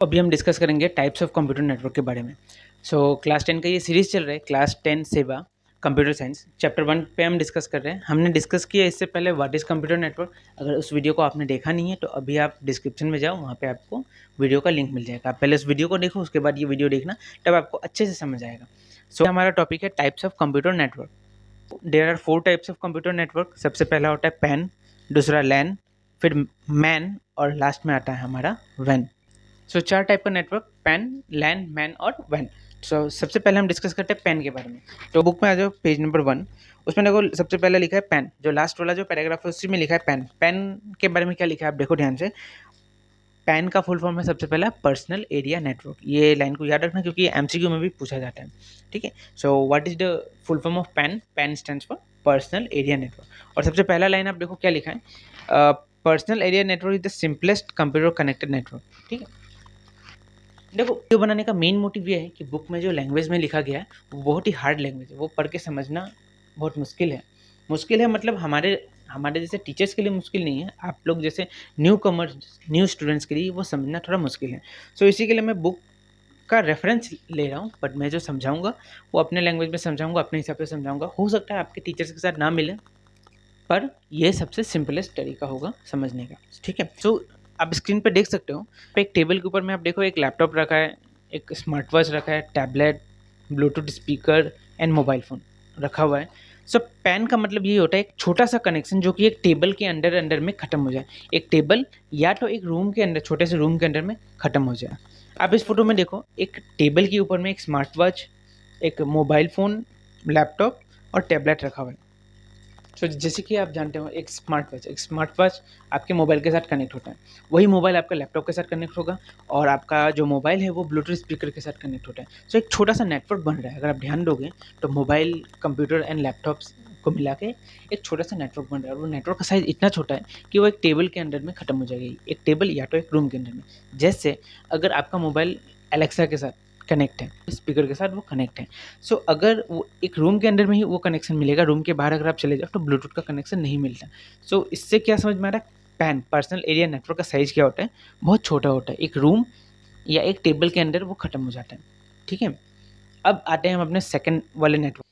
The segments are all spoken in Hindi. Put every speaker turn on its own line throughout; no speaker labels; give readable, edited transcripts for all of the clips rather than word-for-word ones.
अभी हम डिस्कस करेंगे टाइप्स ऑफ कंप्यूटर नेटवर्क के बारे में। क्लास 10 का ये सीरीज़ चल रहा है, क्लास 10 सेवा कंप्यूटर साइंस चैप्टर 1 पे हम डिस्कस कर रहे हैं। हमने डिस्कस किया इससे पहले व्हाट इज़ कंप्यूटर नेटवर्क। अगर उस वीडियो को आपने देखा नहीं है तो अभी आप डिस्क्रिप्शन में जाओ, वहाँ पे आपको वीडियो का लिंक मिल जाएगा। आप पहले उस वीडियो को देखो, उसके बाद ये वीडियो देखना, तब आपको अच्छे से समझ आएगा। हमारा टॉपिक है types of computer network. There are 4 types of computer network. सबसे पहला होता है पैन, दूसरा लैन, फिर मैन और लास्ट में आता है हमारा वैन। चार टाइप का नेटवर्क, पैन, लैन, मैन और वैन। सबसे पहले हम डिस्कस करते हैं पैन के बारे में। तो बुक में आ जाओ, पेज नंबर 1। उसमें देखो सबसे पहले लिखा है पैन, जो लास्ट वाला जो पैराग्राफ है उसी में लिखा है पैन। पैन के बारे में क्या लिखा है आप देखो ध्यान से। पैन का फुल फॉर्म है सबसे पहला पर्सनल एरिया नेटवर्क। ये लाइन को याद रखना क्योंकि एमसीक्यू में भी पूछा जाता है। ठीक है, what is the full form of pan? Pan stands for personal area network. और सबसे पहला लाइन आप देखो क्या लिखा है, personal area network is the simplest computer connected network. ठीक है, देखो वीडियो बनाने का मेन मोटिव ये है कि बुक में जो लैंग्वेज में लिखा गया है वो बहुत ही हार्ड लैंग्वेज है, वो पढ़ के समझना बहुत मुश्किल है। मुश्किल है मतलब हमारे हमारे जैसे टीचर्स के लिए मुश्किल नहीं है, आप लोग जैसे न्यू कमर्स, न्यू स्टूडेंट्स के लिए वो समझना थोड़ा मुश्किल है। इसी के लिए मैं बुक का रेफरेंस ले रहा हूँ, बट मैं जो समझाऊंगा वो अपने लैंग्वेज में समझाऊंगा, अपने हिसाब से समझाऊंगा। हो सकता है आपके टीचर्स के साथ ना मिले, पर ये सबसे सिंपलेस्ट तरीका होगा समझने का। ठीक है, आप स्क्रीन पे देख सकते हो, एक टेबल के ऊपर में आप देखो एक लैपटॉप रखा है, एक स्मार्ट वॉच रखा है, tablet, Bluetooth speaker and mobile phone रखा हुआ है। पैन का मतलब ये होता है एक छोटा सा कनेक्शन जो कि एक टेबल के अंदर अंदर में ख़त्म हो जाए। एक टेबल या तो एक रूम के अंदर, छोटे से रूम के अंदर में ख़त्म हो जाए। आप इस फोटो में देखो, एक टेबल के ऊपर में एक स्मार्ट वॉच, एक मोबाइल फ़ोन, लैपटॉप और टैबलेट रखा हुआ है। जैसे कि आप जानते हो एक स्मार्ट वॉच आपके मोबाइल के साथ कनेक्ट होता है, वही मोबाइल आपका लैपटॉप के साथ कनेक्ट होगा और आपका जो मोबाइल है वो ब्लूटूथ स्पीकर के साथ कनेक्ट होता है। एक छोटा सा नेटवर्क बन रहा है। अगर आप ध्यान दोगे तो मोबाइल, कंप्यूटर एंड लैपटॉप्स को मिला के एक छोटा सा नेटवर्क बन रहा है, और वो नेटवर्क का साइज़ इतना छोटा है कि वो एक टेबल के अंदर में ख़त्म हो जाएगी, एक टेबल या तो एक रूम के अंदर में। जैसे अगर आपका मोबाइल एलेक्सा के साथ कनेक्ट है, स्पीकर के साथ वो कनेक्ट है। अगर वो एक रूम के अंदर में ही वो कनेक्शन मिलेगा, रूम के बाहर अगर आप चले जाओ तो ब्लूटूथ का कनेक्शन नहीं मिलता। इससे क्या समझ में आ रहा है, पैन पर्सनल एरिया नेटवर्क का साइज़ क्या होता है, बहुत छोटा होता है, एक रूम या एक टेबल के अंदर वो ख़त्म हो जाता है। ठीक है, अब आते हैं हम अपने सेकंड वाले नेटवर्क।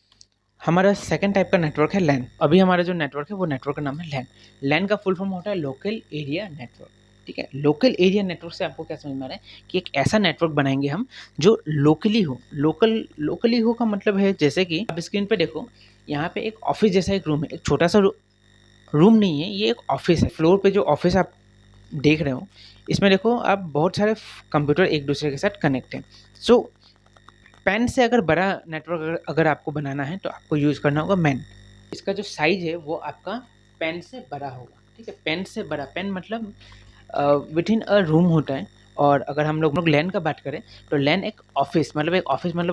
हमारा सेकंड टाइप का नेटवर्क है लैन। अभी हमारा जो नेटवर्क है वो नेटवर्क का नाम है लैन। लैन का फुल फॉर्म होता है लोकल एरिया नेटवर्क। ठीक है, लोकल एरिया नेटवर्क से आपको क्या समझ में आ रहा है कि एक ऐसा नेटवर्क बनाएंगे हम जो लोकली हो। लोकली हो का मतलब है, जैसे कि आप स्क्रीन पे देखो, यहाँ पे एक ऑफिस जैसा एक रूम है, एक छोटा सा रूम नहीं है, ये एक ऑफिस है। फ्लोर पे जो ऑफिस आप देख रहे हो, इसमें देखो आप बहुत सारे कंप्यूटर एक दूसरे के साथ कनेक्ट हैं। पैन से अगर बड़ा नेटवर्क अगर आपको बनाना है तो आपको यूज़ करना होगा मैन। इसका जो साइज़ है वो आपका पेन से बड़ा होगा। ठीक है, पेन से बड़ा, पेन मतलब विथिन अ रूम होता है। और अगर हम लोग लैन का बात करें तो लैन एक ऑफिस मतलब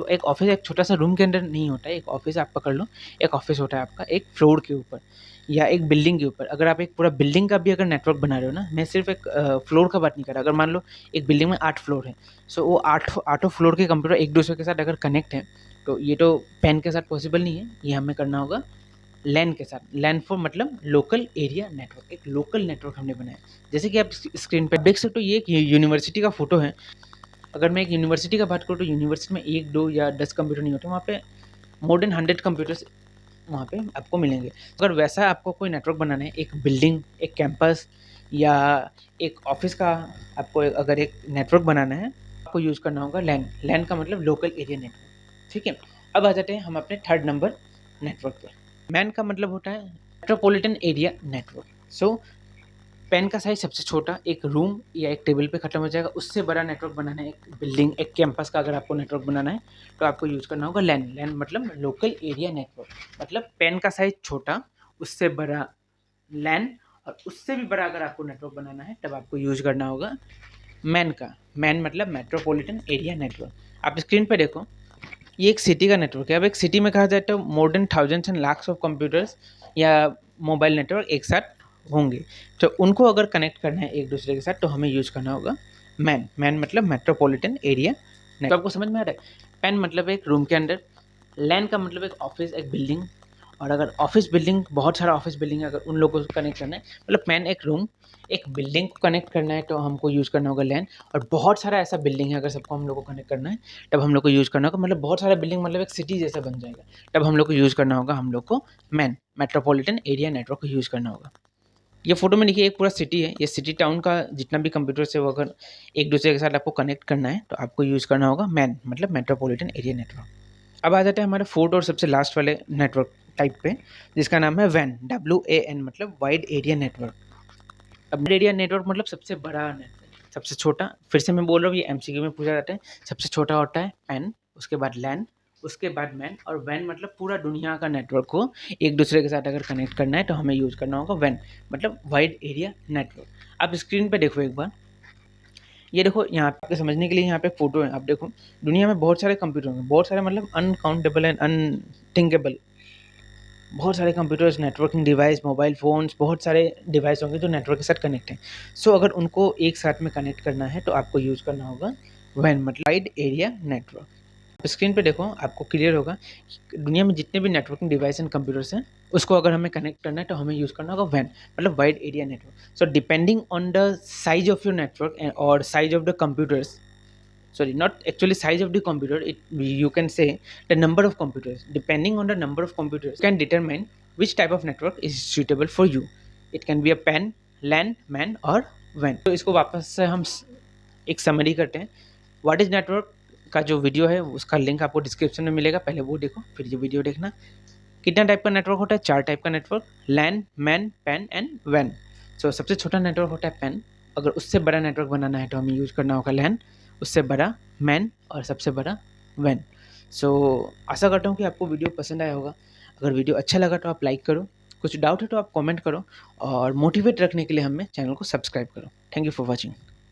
एक छोटा सा रूम के अंदर नहीं होता है। एक ऑफिस आप पकड़ लो, एक ऑफिस होता है आपका एक फ्लोर के ऊपर या एक बिल्डिंग के ऊपर। अगर आप एक पूरा बिल्डिंग का भी अगर नेटवर्क बना रहे हो ना, मैं सिर्फ एक फ्लोर का बात नहीं कर रहा। अगर मान लो एक बिल्डिंग में 8 फ्लोर है, वो आठों फ्लोर के कंप्यूटर एक दूसरे के साथ अगर कनेक्ट हैं, तो ये तो पेन के साथ पॉसिबल नहीं है, ये हमें करना होगा लैन के साथ। लैन फॉर मतलब लोकल एरिया नेटवर्क, एक लोकल नेटवर्क हमने बनाया। जैसे कि आप स्क्रीन पर देख सकते हो, ये एक यूनिवर्सिटी का फोटो है। अगर मैं एक यूनिवर्सिटी का बात करूँ तो यूनिवर्सिटी में 1, 2 या 10 कंप्यूटर नहीं होते, वहाँ पे मोर देन 100 कंप्यूटर्स वहाँ पे आपको मिलेंगे। अगर वैसा आपको कोई नेटवर्क बनाना है, एक बिल्डिंग, एक कैंपस या एक ऑफिस का आपको अगर एक नेटवर्क बनाना है, आपको यूज़ करना होगा लैन। लैन का मतलब लोकल एरिया नेटवर्क। ठीक है, अब आ जाते हैं हम अपने थर्ड नंबर नेटवर्क पे। मैन का मतलब होता है मेट्रोपॉलिटन एरिया नेटवर्क। पेन का साइज सबसे छोटा, एक रूम या एक टेबल पे खत्म हो जाएगा। उससे बड़ा नेटवर्क बनाना है, एक बिल्डिंग, एक कैंपस का अगर आपको नेटवर्क बनाना है तो आपको यूज़ करना होगा लैन। लैन मतलब लोकल एरिया नेटवर्क। मतलब पेन का साइज छोटा, उससे बड़ा लैन, और उससे भी बड़ा अगर आपको नेटवर्क बनाना है तब आपको यूज़ करना होगा मैन का। मैन मतलब मेट्रोपॉलिटन एरिया नेटवर्क। आप स्क्रीन पर देखो, ये एक सिटी का नेटवर्क है। अब एक सिटी में कहा जाए तो more than thousands and lakhs of computers या मोबाइल नेटवर्क एक साथ होंगे। तो उनको अगर कनेक्ट करना है एक दूसरे के साथ तो हमें यूज़ करना होगा मैन। मैन मतलब मेट्रोपॉलिटन एरिया नेटवर्क। आपको समझ में आ रहा है? पैन मतलब एक रूम के अंदर, लैन का मतलब एक ऑफिस, एक बिल्डिंग, और अगर ऑफिस बिल्डिंग, बहुत सारा ऑफिस बिल्डिंग है, अगर उन लोगों को कनेक्ट करना है, मतलब मैन एक रूम, एक बिल्डिंग को कनेक्ट करना है तो हमको यूज़ करना होगा लैन। और बहुत सारा ऐसा बिल्डिंग है, अगर सबको हम लोग को कनेक्ट करना है तब हम लोग को यूज़ करना होगा, मतलब बहुत सारा बिल्डिंग, मतलब एक सिटी जैसा बन जाएगा, तब हम लोग को यूज़ करना होगा, हम लोग को मैन मेट्रोपॉलिटन एरिया नेटवर्क को यूज़ करना होगा। ये फोटो में देखिए एक पूरा सिटी है, ये सिटी टाउन का जितना भी कंप्यूटर से वो अगर एक दूसरे के साथ आपको कनेक्ट करना है तो आपको यूज़ करना होगा मैन, मतलब मेट्रोपॉलिटन एरिया नेटवर्क। अब आ जाते हैं हमारे फोर्थ और सबसे लास्ट वाले नेटवर्क टाइप पे, जिसका नाम है वैन, WAN, मतलब वाइड एरिया नेटवर्क। अब वाइड एरिया नेटवर्क मतलब सबसे बड़ा नेटवर्क, सबसे छोटा, फिर से मैं बोल रहा हूँ, ये MCQ में पूछा जाता है। सबसे छोटा होता है पैन, उसके बाद लैन, उसके बाद मैन, और वैन मतलब पूरा दुनिया का नेटवर्क को एक दूसरे के साथ अगर कनेक्ट करना है तो हमें यूज़ करना होगा वैन, मतलब वाइड एरिया नेटवर्क। आप स्क्रीन पे देखो एक बार, ये देखो यहाँ पे आपके समझने के लिए यहाँ पे फोटो है, आप देखो दुनिया में बहुत सारे कंप्यूटर हैं, बहुत सारे मतलब अनकाउंटेबल एंड अनथिंकेबल, बहुत सारे computers, networking device, mobile phones, बहुत सारे डिवाइस होंगे जो नेटवर्क के साथ कनेक्ट हैं। सो अगर उनको एक साथ में कनेक्ट करना है तो आपको यूज़ करना होगा वैन, मतलब वाइड एरिया नेटवर्क। स्क्रीन पे देखो, आपको क्लियर होगा कि दुनिया में जितने भी नेटवर्किंग डिवाइस एंड कंप्यूटर्स हैं, उसको अगर हमें कनेक्ट करना है तो हमें यूज़ करना होगा वैन, मतलब wide area network. So depending on the size of your network और size of the computers, sorry, not actually size of the computer, it, you can say the number of computers, depending on the number of computers can determine which type of network is suitable for you. It can be a PAN, LAN, MAN or WAN। तो इसको वापस से हम एक समरी करते हैं। व्हाट इज नेटवर्क का जो वीडियो है उसका लिंक आपको डिस्क्रिप्शन में मिलेगा, पहले वो देखो फिर ये वीडियो देखना। कितना टाइप का नेटवर्क होता है? 4 टाइप का network, LAN, MAN, PAN and वैन। सो सबसे छोटा नेटवर्क होता है पैन, अगर उससे बड़ा नेटवर्क बनाना है तो हमें यूज़ करना होगा लैन, उससे बड़ा मैन और सबसे बड़ा वैन। सो आशा करता हूँ कि आपको वीडियो पसंद आया होगा। अगर वीडियो अच्छा लगा तो आप लाइक करो, कुछ डाउट है तो आप कमेंट करो, और मोटिवेट रखने के लिए हमें चैनल को सब्सक्राइब करो। Thank you for watching.